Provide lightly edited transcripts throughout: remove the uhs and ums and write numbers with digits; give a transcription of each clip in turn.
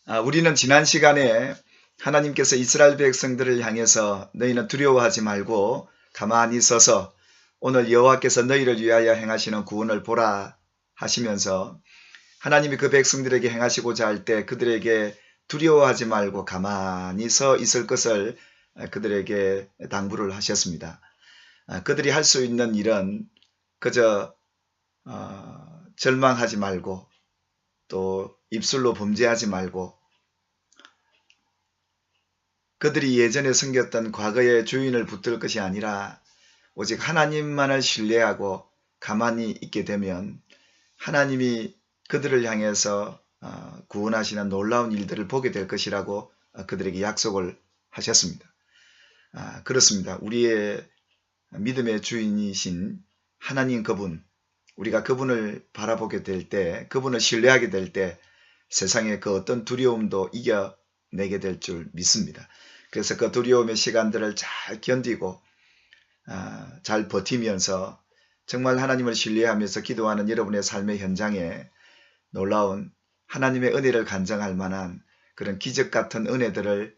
우리는 지난 시간에 하나님께서 이스라엘 백성들을 향해서 너희는 두려워하지 말고 가만히 서서 오늘 여호와께서 너희를 위하여 행하시는 구원을 보라 하시면서 하나님이 그 백성들에게 행하시고자 할 때 그들에게 두려워하지 말고 가만히 서 있을 것을 그들에게 당부를 하셨습니다. 그들이 할 수 있는 일은 그저 절망하지 말고 또 입술로 범죄하지 말고 그들이 예전에 섬겼던 과거의 주인을 붙들 것이 아니라 오직 하나님만을 신뢰하고 가만히 있게 되면 하나님이 그들을 향해서 구원하시는 놀라운 일들을 보게 될 것이라고 그들에게 약속을 하셨습니다. 그렇습니다. 우리의 믿음의 주인이신 하나님 그분, 우리가 그분을 바라보게 될 때, 그분을 신뢰하게 될 때 세상의 그 어떤 두려움도 이겨내게 될 줄 믿습니다. 그래서 그 두려움의 시간들을 잘 견디고 잘 버티면서 정말 하나님을 신뢰하면서 기도하는 여러분의 삶의 현장에 놀라운 하나님의 은혜를 간증할 만한 그런 기적 같은 은혜들을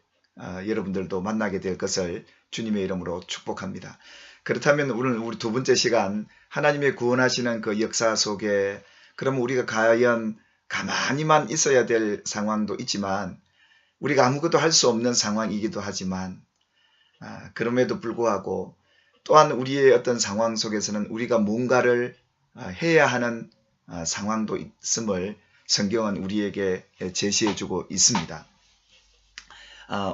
여러분들도 만나게 될 것을 주님의 이름으로 축복합니다. 그렇다면 오늘 우리 두 번째 시간 하나님의 구원하시는 그 역사 속에 그러면 우리가 과연 가만히만 있어야 될 상황도 있지만 우리가 아무것도 할 수 없는 상황이기도 하지만 그럼에도 불구하고 또한 우리의 어떤 상황 속에서는 우리가 뭔가를 해야 하는 상황도 있음을 성경은 우리에게 제시해주고 있습니다.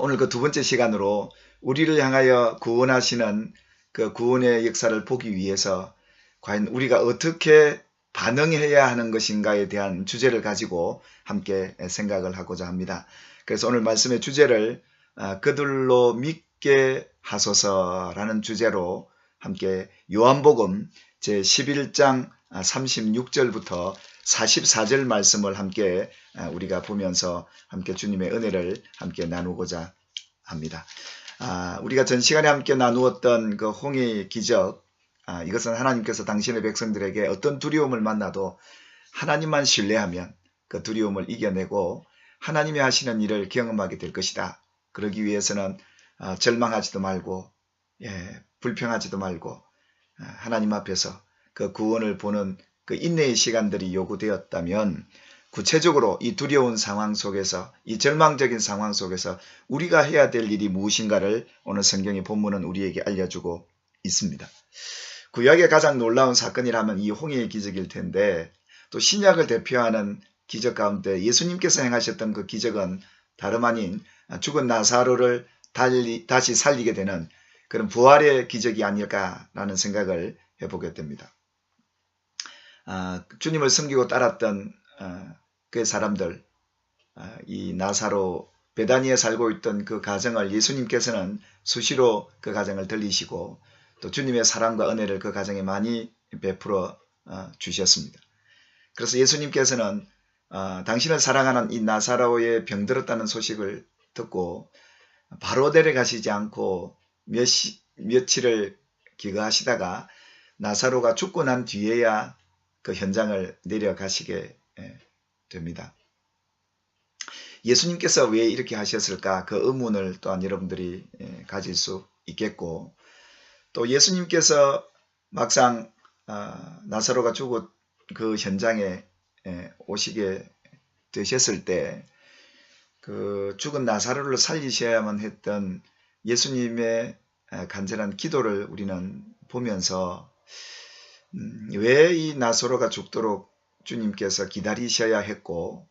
오늘 그 두 번째 시간으로 우리를 향하여 구원하시는 그 구원의 역사를 보기 위해서 과연 우리가 어떻게 반응해야 하는 것인가에 대한 주제를 가지고 함께 생각을 하고자 합니다. 그래서 오늘 말씀의 주제를 그들로 믿게 하소서라는 주제로 함께 요한복음 제11장 36절부터 44절 말씀을 함께 우리가 보면서 함께 주님의 은혜를 함께 나누고자 합니다. 우리가 전 시간에 함께 나누었던 그 홍해의 기적, 이것은 하나님께서 당신의 백성들에게 어떤 두려움을 만나도 하나님만 신뢰하면 그 두려움을 이겨내고 하나님이 하시는 일을 경험하게 될 것이다. 그러기 위해서는 절망하지도 말고 불평하지도 말고 하나님 앞에서 그 구원을 보는 그 인내의 시간들이 요구되었다면 구체적으로 이 두려운 상황 속에서 이 절망적인 상황 속에서 우리가 해야 될 일이 무엇인가를 오늘 성경의 본문은 우리에게 알려주고 있습니다. 구약의 가장 놀라운 사건이라면 이 홍해의 기적일 텐데 또 신약을 대표하는 기적 가운데 예수님께서 행하셨던 그 기적은 다름 아닌 죽은 나사로를 다시 살리게 되는 그런 부활의 기적이 아닐까라는 생각을 해보게 됩니다. 주님을 섬기고 따랐던 그 사람들, 이 나사로 베다니에 살고 있던 그 가정을 예수님께서는 수시로 그 가정을 들리시고 또 주님의 사랑과 은혜를 그 가정에 많이 베풀어 주셨습니다. 그래서 예수님께서는 당신을 사랑하는 이 나사로의 병들었다는 소식을 듣고 바로 데려가시지 않고 며칠을 기거하시다가 나사로가 죽고 난 뒤에야 그 현장을 내려가시게 됩니다. 예수님께서 왜 이렇게 하셨을까? 그 의문을 또한 여러분들이 가질 수 있겠고 또 예수님께서 막상 나사로가 죽은 그 현장에 오시게 되셨을 때 그 죽은 나사로를 살리셔야만 했던 예수님의 간절한 기도를 우리는 보면서 왜 이 나사로가 죽도록 주님께서 기다리셔야 했고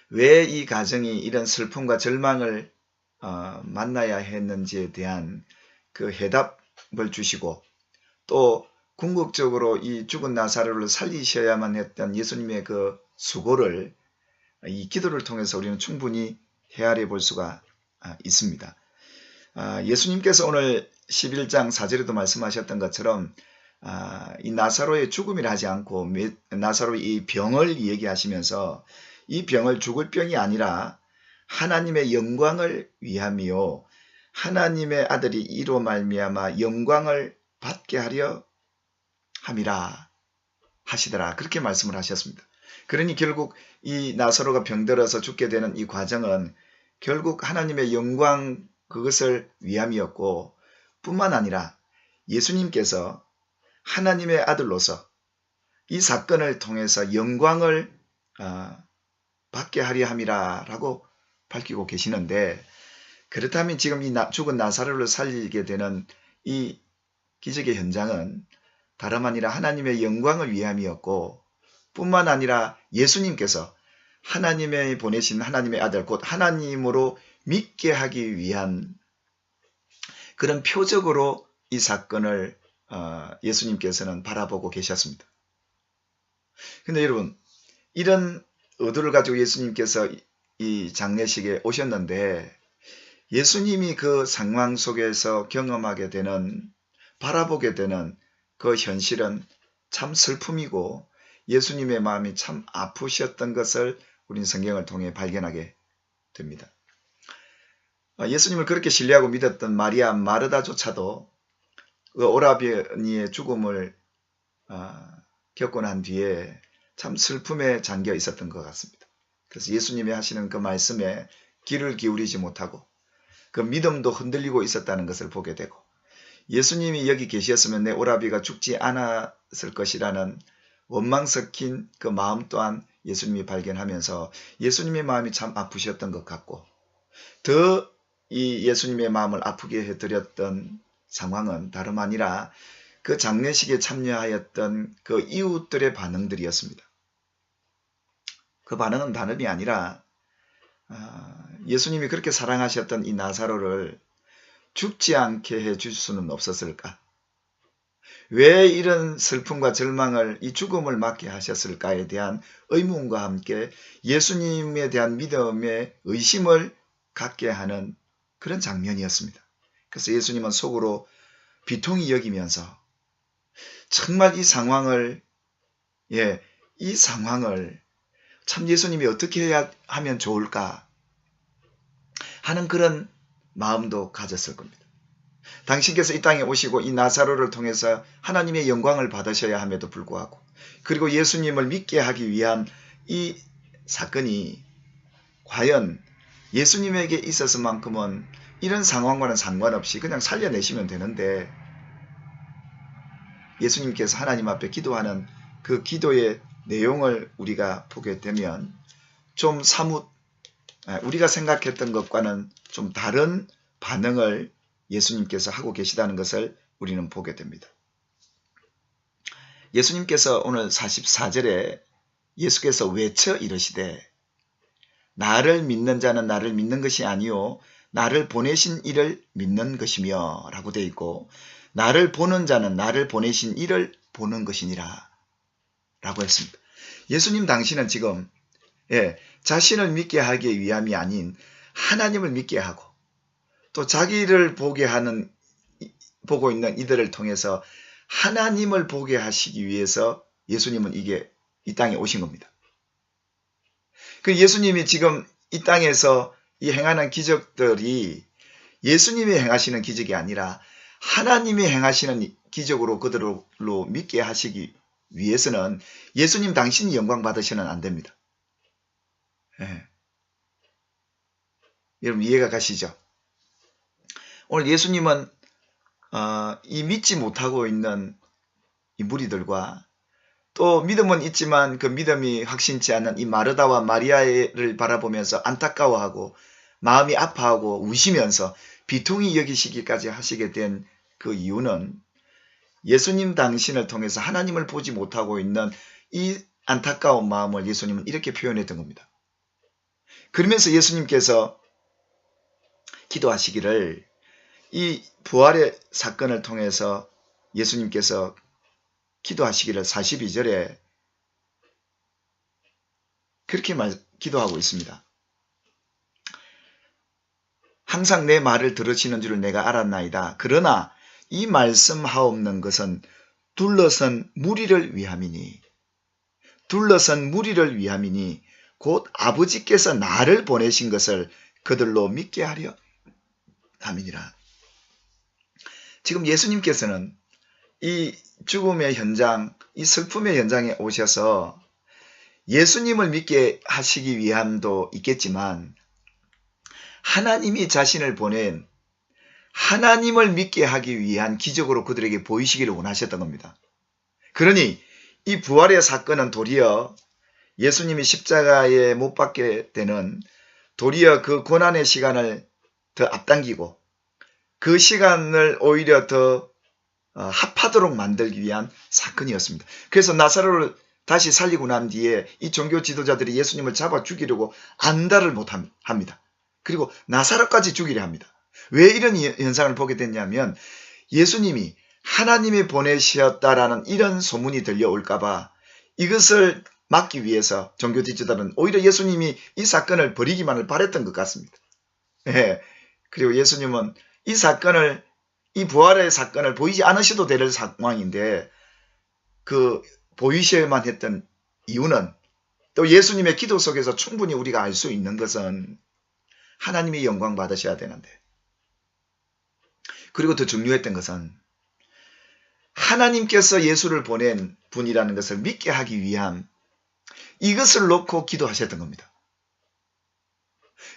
왜 이 가정이 이런 슬픔과 절망을 만나야 했는지에 대한 그 해답을 주시고 또 궁극적으로 이 죽은 나사로를 살리셔야만 했던 예수님의 그 수고를 이 기도를 통해서 우리는 충분히 헤아려 볼 수가 있습니다. 예수님께서 오늘 11장 4절에도 말씀하셨던 것처럼 이 나사로의 죽음이라 하지 않고 나사로의 이 병을 얘기하시면서 이 병을 죽을 병이 아니라 하나님의 영광을 위함이요 하나님의 아들이 이로 말미암아 영광을 받게 하려 함이라 하시더라. 그렇게 말씀을 하셨습니다. 그러니 결국 이 나사로가 병들어서 죽게 되는 이 과정은 결국 하나님의 영광 그것을 위함이었고, 뿐만 아니라 예수님께서 하나님의 아들로서 이 사건을 통해서 영광을 받게 하려 함이라 라고 밝히고 계시는데, 그렇다면 지금 이 죽은 나사로를 살리게 되는 이 기적의 현장은 다름 아니라 하나님의 영광을 위함이었고, 뿐만 아니라 예수님께서 하나님의 보내신 하나님의 아들 곧 하나님으로 믿게 하기 위한 그런 표적으로 이 사건을 예수님께서는 바라보고 계셨습니다. 근데 여러분, 이런 의도를 가지고 예수님께서 이 장례식에 오셨는데, 예수님이 그 상황 속에서 경험하게 되는, 바라보게 되는 그 현실은 참 슬픔이고 예수님의 마음이 참 아프셨던 것을 우리는 성경을 통해 발견하게 됩니다. 예수님을 그렇게 신뢰하고 믿었던 마리아 마르다조차도 그 오라버니의 죽음을 겪고 난 뒤에 참 슬픔에 잠겨 있었던 것 같습니다. 그래서 예수님이 하시는 그 말씀에 귀를 기울이지 못하고 그 믿음도 흔들리고 있었다는 것을 보게 되고, 예수님이 여기 계셨으면 내 오라비가 죽지 않았을 것이라는 원망 섞인 그 마음 또한 예수님이 발견하면서 예수님의 마음이 참 아프셨던 것 같고, 더 이 예수님의 마음을 아프게 해드렸던 상황은 다름 아니라 그 장례식에 참여하였던 그 이웃들의 반응들이었습니다. 그 반응은 다름이 아니라 예수님이 그렇게 사랑하셨던 이 나사로를 죽지 않게 해줄 수는 없었을까? 왜 이런 슬픔과 절망을, 이 죽음을 맞게 하셨을까에 대한 의문과 함께 예수님에 대한 믿음의 의심을 갖게 하는 그런 장면이었습니다. 그래서 예수님은 속으로 비통히 여기면서 정말 이 상황을 참 예수님이 어떻게 해야 하면 좋을까 하는 그런 마음도 가졌을 겁니다. 당신께서 이 땅에 오시고 이 나사로를 통해서 하나님의 영광을 받으셔야 함에도 불구하고, 그리고 예수님을 믿게 하기 위한 이 사건이 과연 예수님에게 있어서만큼은 이런 상황과는 상관없이 그냥 살려내시면 되는데, 예수님께서 하나님 앞에 기도하는 그 기도의 내용을 우리가 보게 되면 좀 사뭇 우리가 생각했던 것과는 좀 다른 반응을 예수님께서 하고 계시다는 것을 우리는 보게 됩니다. 예수님께서 오늘 44절에 예수께서 외쳐 이르시되 나를 믿는 자는 나를 믿는 것이 아니요 나를 보내신 이를 믿는 것이며 라고 되어 있고, 나를 보는 자는 나를 보내신 이를 보는 것이니라 라고 했습니다. 예수님 당신은 지금 자신을 믿게 하기 위함이 아닌 하나님을 믿게 하고, 또 자기를 보고 있는 이들을 통해서 하나님을 보게 하시기 위해서 예수님은 이 땅에 오신 겁니다. 그 예수님이 지금 이 땅에서 이 행하는 기적들이 예수님이 행하시는 기적이 아니라 하나님이 행하시는 기적으로 그들로 믿게 하시기 위해서는 예수님 당신이 영광 받으시면 안 됩니다. 여러분 이해가 가시죠? 오늘 예수님은 이 믿지 못하고 있는 이 무리들과 또 믿음은 있지만 그 믿음이 확신치 않는 이 마르다와 마리아를 바라보면서 안타까워하고 마음이 아파하고 우시면서 비통히 여기시기까지 하시게 된 그 이유는 예수님 당신을 통해서 하나님을 보지 못하고 있는 이 안타까운 마음을 예수님은 이렇게 표현했던 겁니다. 그러면서 예수님께서 기도하시기를, 이 부활의 사건을 통해서 예수님께서 기도하시기를 42절에 그렇게 기도하고 있습니다. 항상 내 말을 들으시는 줄을 내가 알았나이다. 그러나 이 말씀하옵는 것은 둘러선 무리를 위함이니 곧 아버지께서 나를 보내신 것을 그들로 믿게 하려 함이니라. 지금 예수님께서는 이 죽음의 현장, 이 슬픔의 현장에 오셔서 예수님을 믿게 하시기 위함도 있겠지만 하나님이 자신을 보낸 하나님을 믿게 하기 위한 기적으로 그들에게 보이시기를 원하셨던 겁니다. 그러니 이 부활의 사건은 도리어 예수님이 십자가에 못 박게 되는 도리어 그 고난의 시간을 더 앞당기고 그 시간을 오히려 더 합하도록 만들기 위한 사건이었습니다. 그래서 나사로를 다시 살리고 난 뒤에 이 종교 지도자들이 예수님을 잡아 죽이려고 안달을 못합니다. 그리고 나사로까지 죽이려 합니다. 왜 이런 현상을 보게 됐냐면 예수님이 하나님이 보내셨다라는 이런 소문이 들려올까봐 이것을 막기 위해서 종교 지도자들은 오히려 예수님이 이 사건을 버리기만을 바랬던 것 같습니다. 예. 그리고 예수님은 이 부활의 사건을 보이지 않으셔도 될 상황인데 그 보이셔야만 했던 이유는 또 예수님의 기도 속에서 충분히 우리가 알 수 있는 것은 하나님이 영광 받으셔야 되는데, 그리고 더 중요했던 것은 하나님께서 예수를 보낸 분이라는 것을 믿게 하기 위함, 이것을 놓고 기도하셨던 겁니다.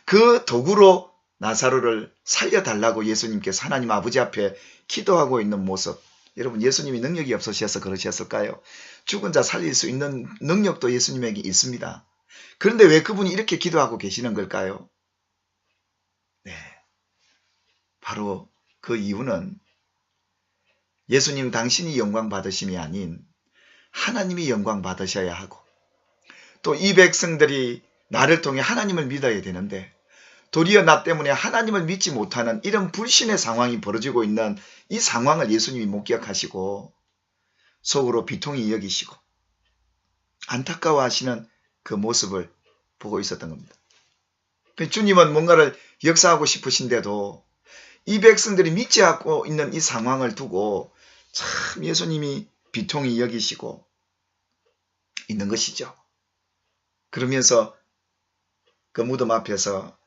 그 도구로 나사로를 살려달라고 예수님께서 하나님 아버지 앞에 기도하고 있는 모습, 여러분 예수님이 능력이 없으셔서 그러셨을까요? 죽은 자 살릴 수 있는 능력도 예수님에게 있습니다. 그런데 왜 그분이 이렇게 기도하고 계시는 걸까요? 네, 바로 그 이유는 예수님 당신이 영광 받으심이 아닌 하나님이 영광 받으셔야 하고, 또 이 백성들이 나를 통해 하나님을 믿어야 되는데 도리어 나 때문에 하나님을 믿지 못하는 이런 불신의 상황이 벌어지고 있는 이 상황을 예수님이 목격하시고 속으로 비통히 여기시고 안타까워하시는 그 모습을 보고 있었던 겁니다. 주님은 뭔가를 역사하고 싶으신데도 이 백성들이 믿지 않고 있는 이 상황을 두고 참 예수님이 비통히 여기시고 있는 것이죠. 그러면서 그 무덤 앞에서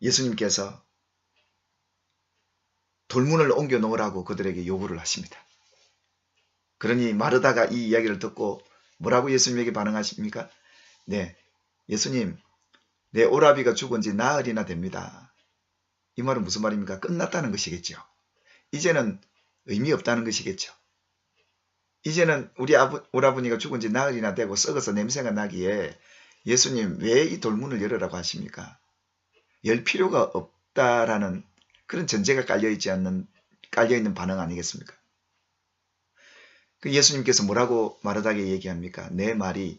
예수님께서 돌문을 옮겨 놓으라고 그들에게 요구를 하십니다. 그러니 마르다가 이 이야기를 듣고 뭐라고 예수님에게 반응하십니까? 네, 예수님, 내 오라비가 죽은 지 나흘이나 됩니다. 이 말은 무슨 말입니까? 끝났다는 것이겠죠. 이제는 의미 없다는 것이겠죠. 이제는 우리 오라버니가 죽은 지 나흘이나 되고 썩어서 냄새가 나기에 예수님 왜 이 돌문을 열으라고 하십니까? 열 필요가 없다라는 그런 전제가 깔려있는 반응 아니겠습니까? 그 예수님께서 뭐라고 마르다게 얘기합니까? 내 말이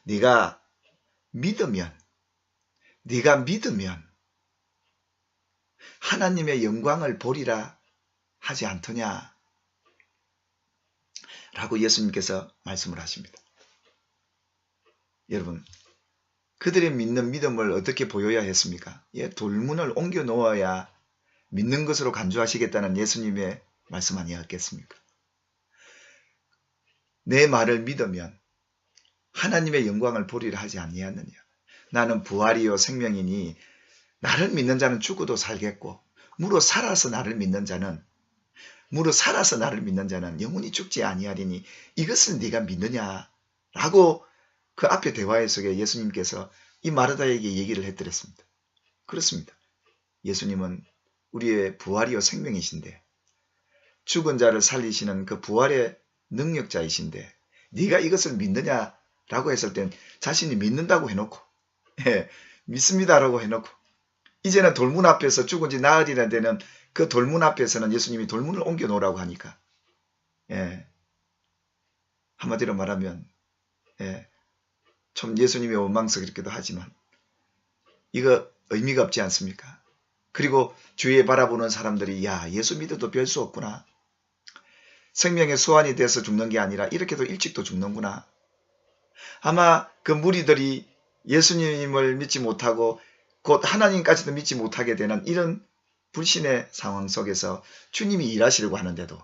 네가 믿으면 하나님의 영광을 보리라 하지 않더냐? 라고 예수님께서 말씀을 하십니다. 여러분, 그들의 믿는 믿음을 어떻게 보여야 했습니까? 돌문을 옮겨 놓아야 믿는 것으로 간주하시겠다는 예수님의 말씀 아니었겠습니까? 내 말을 믿으면 하나님의 영광을 보리라 하지 아니하느냐? 나는 부활이요 생명이니 나를 믿는 자는 죽어도 살겠고 무릇 살아서 나를 믿는 자는 영원히 죽지 아니하리니 이것을 네가 믿느냐라고 그 앞에 대화 속에 예수님께서 이 마르다에게 얘기를 해드렸습니다. 그렇습니다. 예수님은 우리의 부활이요 생명이신데 죽은 자를 살리시는 그 부활의 능력자이신데 네가 이것을 믿느냐라고 했을 땐 자신이 믿는다고 해놓고 믿습니다라고 해놓고 이제는 돌문 앞에서 죽은 지 나흘이나 되는 그 돌문 앞에서는 예수님이 돌문을 옮겨 놓으라고 하니까 한마디로 말하면 좀 예수님의 원망스럽기도 하지만 이거 의미가 없지 않습니까? 그리고 주위에 바라보는 사람들이 야 예수 믿어도 별 수 없구나. 생명의 수완이 돼서 죽는 게 아니라 이렇게도 일찍도 죽는구나. 아마 그 무리들이 예수님을 믿지 못하고 곧 하나님까지도 믿지 못하게 되는 이런 불신의 상황 속에서 주님이 일하시려고 하는데도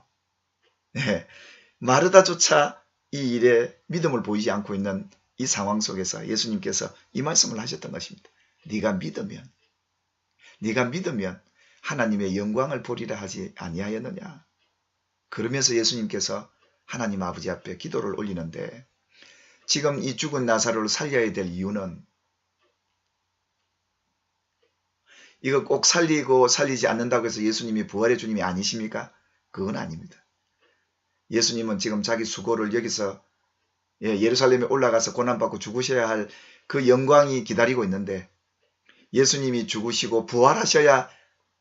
마르다조차 이 일에 믿음을 보이지 않고 있는 이 상황 속에서 예수님께서 이 말씀을 하셨던 것입니다. 네가 믿으면 하나님의 영광을 보리라 하지 아니하였느냐. 그러면서 예수님께서 하나님 아버지 앞에 기도를 올리는데 지금 이 죽은 나사로를 살려야 될 이유는 이거 꼭 살리고 살리지 않는다고 해서 예수님이 부활의 주님이 아니십니까? 그건 아닙니다. 예수님은 지금 자기 수고를 여기서 예루살렘에 올라가서 고난받고 죽으셔야 할 그 영광이 기다리고 있는데 예수님이 죽으시고 부활하셔야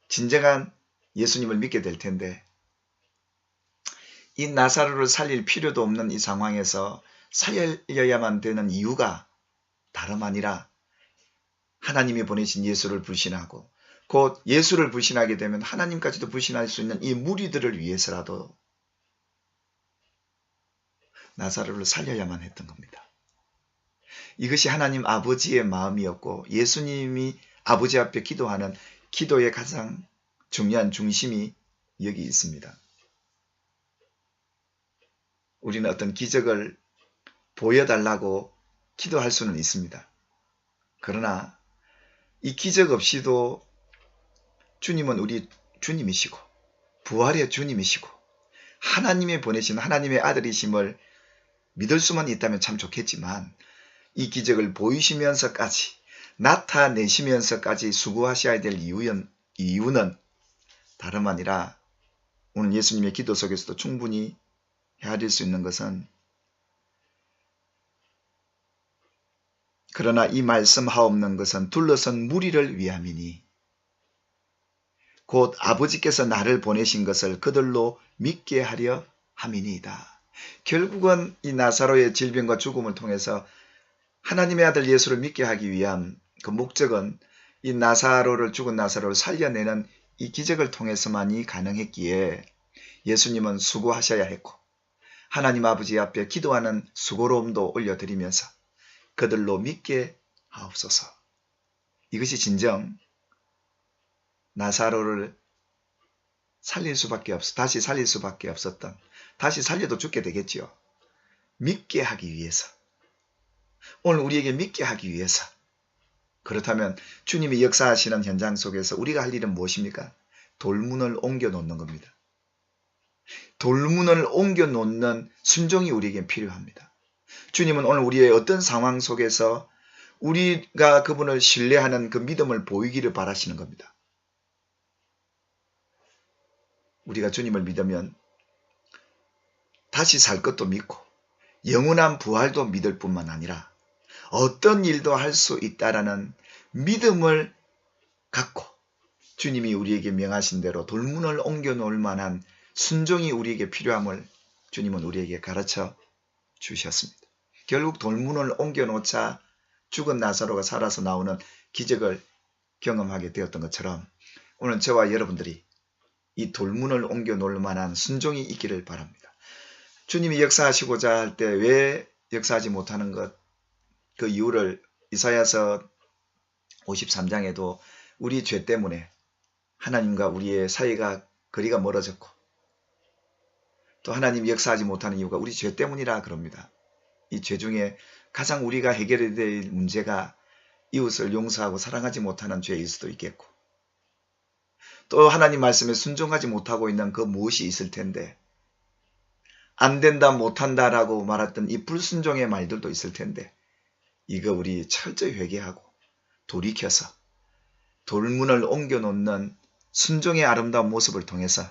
진정한 예수님을 믿게 될 텐데 이 나사로를 살릴 필요도 없는 이 상황에서 살려야만 되는 이유가 다름 아니라 하나님이 보내신 예수를 불신하고 곧 예수를 불신하게 되면 하나님까지도 불신할 수 있는 이 무리들을 위해서라도 나사로를 살려야만 했던 겁니다. 이것이 하나님 아버지의 마음이었고 예수님이 아버지 앞에 기도하는 기도의 가장 중요한 중심이 여기 있습니다. 우리는 어떤 기적을 보여달라고 기도할 수는 있습니다. 그러나 이 기적 없이도 주님은 우리 주님이시고 부활의 주님이시고 하나님이 보내신 하나님의 아들이심을 믿을 수만 있다면 참 좋겠지만 이 기적을 보이시면서까지 나타내시면서까지 수고하셔야 될 이유는 다름 아니라 오늘 예수님의 기도 속에서도 충분히 헤아릴 수 있는 것은 그러나 이 말씀하옵는 것은 둘러선 무리를 위함이니 곧 아버지께서 나를 보내신 것을 그들로 믿게 하려 함이니이다. 결국은 이 나사로의 질병과 죽음을 통해서 하나님의 아들 예수를 믿게 하기 위한 그 목적은 이 죽은 나사로를 살려내는 이 기적을 통해서만이 가능했기에 예수님은 수고하셔야 했고 하나님 아버지 앞에 기도하는 수고로움도 올려드리면서 그들로 믿게 하옵소서. 이것이 진정 나사로를 다시 살릴 수밖에 없었던, 다시 살려도 죽게 되겠지요. 믿게 하기 위해서. 오늘 우리에게 믿게 하기 위해서. 그렇다면 주님이 역사하시는 현장 속에서 우리가 할 일은 무엇입니까? 돌문을 옮겨 놓는 겁니다. 돌문을 옮겨 놓는 순종이 우리에게 필요합니다. 주님은 오늘 우리의 어떤 상황 속에서 우리가 그분을 신뢰하는 그 믿음을 보이기를 바라시는 겁니다. 우리가 주님을 믿으면 다시 살 것도 믿고 영원한 부활도 믿을 뿐만 아니라 어떤 일도 할 수 있다라는 믿음을 갖고 주님이 우리에게 명하신 대로 돌문을 옮겨 놓을 만한 순종이 우리에게 필요함을 주님은 우리에게 가르쳐 주셨습니다. 결국 돌문을 옮겨 놓자 죽은 나사로가 살아서 나오는 기적을 경험하게 되었던 것처럼 오늘 저와 여러분들이 이 돌문을 옮겨 놓을 만한 순종이 있기를 바랍니다. 주님이 역사하시고자 할 때 왜 역사하지 못하는 것, 그 이유를 이사야서 53장에도 우리 죄 때문에 하나님과 우리의 사이가 거리가 멀어졌고 또 하나님이 역사하지 못하는 이유가 우리 죄 때문이라 그럽니다. 이 죄 중에 가장 우리가 해결해야 될 문제가 이웃을 용서하고 사랑하지 못하는 죄일 수도 있겠고 또 하나님 말씀에 순종하지 못하고 있는 그 무엇이 있을 텐데 안 된다 못한다라고 말했던 이 불순종의 말들도 있을 텐데 이거 우리 철저히 회개하고 돌이켜서 돌문을 옮겨 놓는 순종의 아름다운 모습을 통해서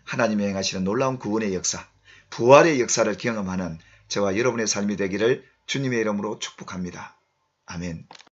하나님이 행하시는 놀라운 구원의 역사, 부활의 역사를 경험하는 저와 여러분의 삶이 되기를 주님의 이름으로 축복합니다. 아멘.